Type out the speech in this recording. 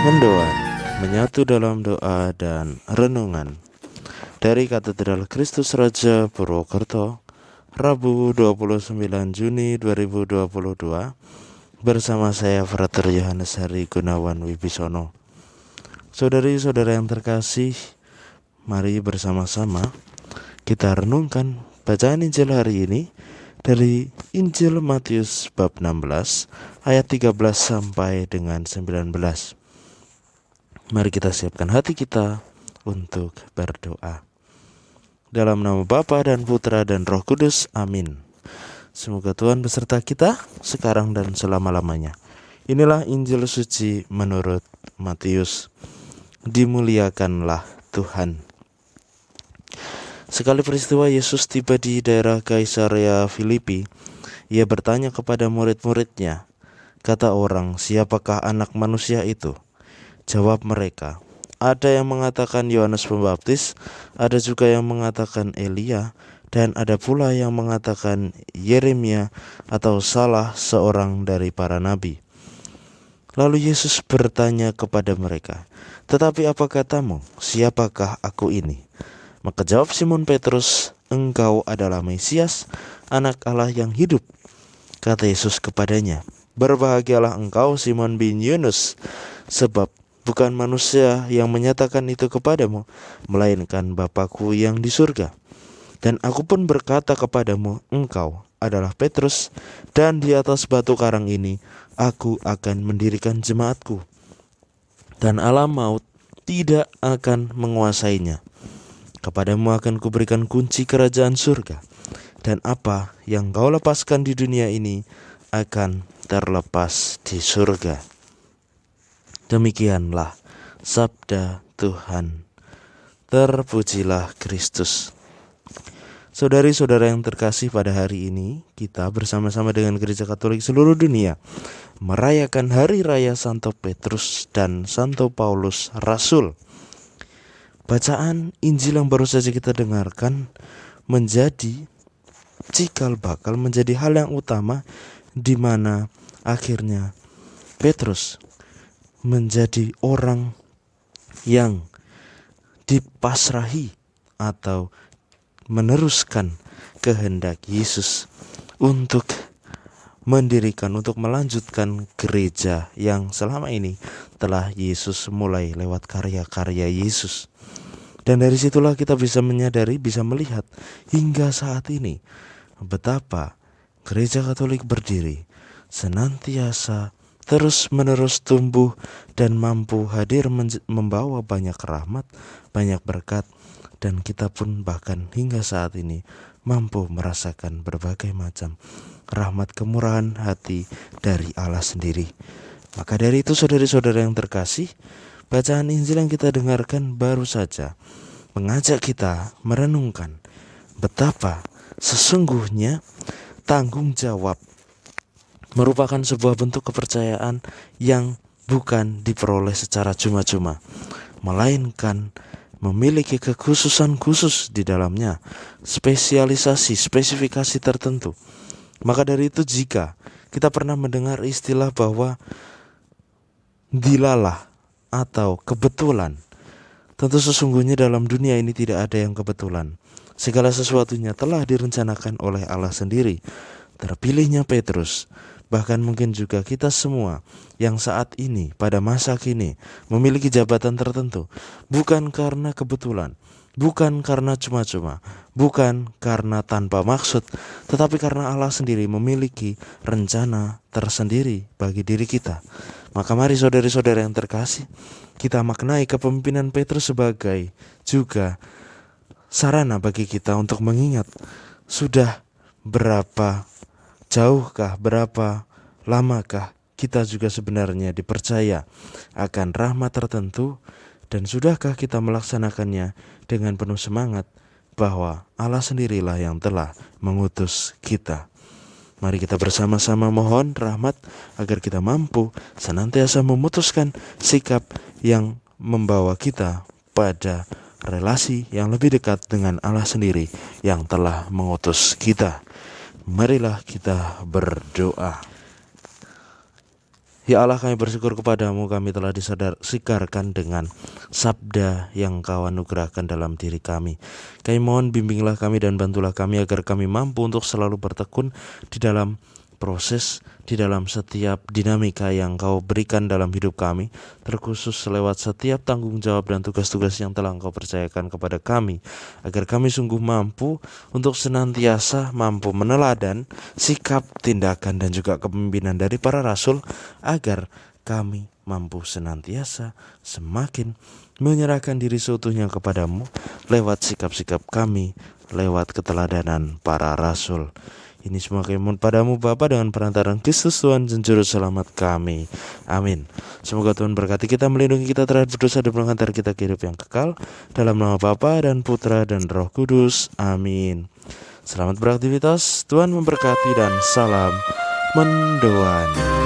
Mendoan, menyatu dalam doa dan renungan dari Katedral Kristus Raja Purwokerto, Rabu 29 Juni 2022, bersama saya Frater Yohanes Hari Gunawan Wibisono. Saudari-saudara yang terkasih, mari bersama-sama kita renungkan bacaan Injil hari ini dari Injil Matius bab 16 ayat 13 sampai dengan 19. Mari kita siapkan hati kita untuk berdoa. Dalam nama Bapa dan Putra dan Roh Kudus, amin. Semoga Tuhan beserta kita sekarang dan selama-lamanya. Inilah Injil suci menurut Matius. Dimuliakanlah Tuhan. Sekali peristiwa Yesus tiba di daerah Kaisarea Filipi, ia bertanya kepada murid-muridnya, kata orang, siapakah anak manusia itu? Jawab mereka, ada yang mengatakan Yohanes Pembaptis, ada juga yang mengatakan Elia, dan ada pula yang mengatakan Yeremia atau salah seorang dari para nabi. Lalu Yesus bertanya kepada mereka, tetapi apa katamu, siapakah aku ini? Maka jawab Simon Petrus, engkau adalah Mesias, anak Allah yang hidup. Kata Yesus kepadanya, berbahagialah engkau Simon bin Yunus, sebab bukan manusia yang menyatakan itu kepadamu, melainkan Bapa-Ku yang di surga. Dan aku pun berkata kepadamu, engkau adalah Petrus, dan di atas batu karang ini aku akan mendirikan jemaatku, dan alam maut tidak akan menguasainya. Kepadamu akan kuberikan kunci kerajaan surga, dan apa yang kau lepaskan di dunia ini akan terlepas di surga. Demikianlah sabda Tuhan. Terpujilah Kristus. Saudari-saudara yang terkasih, pada hari ini kita bersama-sama dengan Gereja Katolik seluruh dunia merayakan Hari Raya Santo Petrus dan Santo Paulus Rasul. Bacaan Injil yang baru saja kita dengarkan menjadi cikal bakal, menjadi hal yang utama di mana akhirnya Petrus menjadi orang yang dipasrahi atau meneruskan kehendak Yesus untuk mendirikan, untuk melanjutkan gereja yang selama ini telah Yesus mulai lewat karya-karya Yesus. Dan dari situlah kita bisa menyadari, bisa melihat hingga saat ini betapa Gereja Katolik berdiri senantiasa terus-menerus tumbuh dan mampu hadir membawa banyak rahmat, banyak berkat, dan kita pun bahkan hingga saat ini mampu merasakan berbagai macam rahmat kemurahan hati dari Allah sendiri. Maka dari itu, saudari-saudara yang terkasih, bacaan Injil yang kita dengarkan baru saja mengajak kita merenungkan betapa sesungguhnya tanggung jawab merupakan sebuah bentuk kepercayaan yang bukan diperoleh secara cuma-cuma, melainkan memiliki kekhususan khusus di dalamnya, spesialisasi, spesifikasi tertentu. Maka dari itu, jika kita pernah mendengar istilah bahwa dilalah atau kebetulan, tentu sesungguhnya dalam dunia ini tidak ada yang kebetulan. Segala sesuatunya telah direncanakan oleh Allah sendiri. Terpilihnya Petrus, bahkan mungkin juga kita semua yang saat ini pada masa kini memiliki jabatan tertentu, bukan karena kebetulan, bukan karena cuma-cuma, bukan karena tanpa maksud, tetapi karena Allah sendiri memiliki rencana tersendiri bagi diri kita. Maka mari saudari-saudara yang terkasih, kita maknai kepemimpinan Petrus sebagai juga sarana bagi kita untuk mengingat sudah berapa jauhkah, berapa lamakah kita juga sebenarnya dipercaya akan rahmat tertentu, dan sudahkah kita melaksanakannya dengan penuh semangat bahwa Allah sendirilah yang telah mengutus kita. Mari kita bersama-sama mohon rahmat agar kita mampu senantiasa memutuskan sikap yang membawa kita pada relasi yang lebih dekat dengan Allah sendiri yang telah mengutus kita. Marilah kita berdoa. Ya Allah, kami bersyukur kepadamu, kami telah disigarkan dengan sabda yang Kau anugerahkan dalam diri kami. Kami mohon bimbinglah kami dan bantulah kami agar kami mampu untuk selalu bertekun di dalam proses, di dalam setiap dinamika yang Kau berikan dalam hidup kami, terkhusus lewat setiap tanggung jawab dan tugas-tugas yang telah Engkau percayakan kepada kami, agar kami sungguh mampu untuk senantiasa mampu meneladan sikap, tindakan, dan juga kepemimpinan dari para rasul, agar kami mampu senantiasa semakin menyerahkan diri seutuhnya kepadamu lewat sikap-sikap kami, lewat keteladanan para rasul. Ini semua kami mohon padamu Bapa, dengan perantaraan Kristus Tuhan dan Juru Selamat kami. Amin. Semoga Tuhan berkati kita, melindungi kita terhadap dosa dan menghantar kita ke hidup yang kekal. Dalam nama Bapa dan Putra dan Roh Kudus. Amin. Selamat beraktivitas, Tuhan memberkati, dan salam mendoan.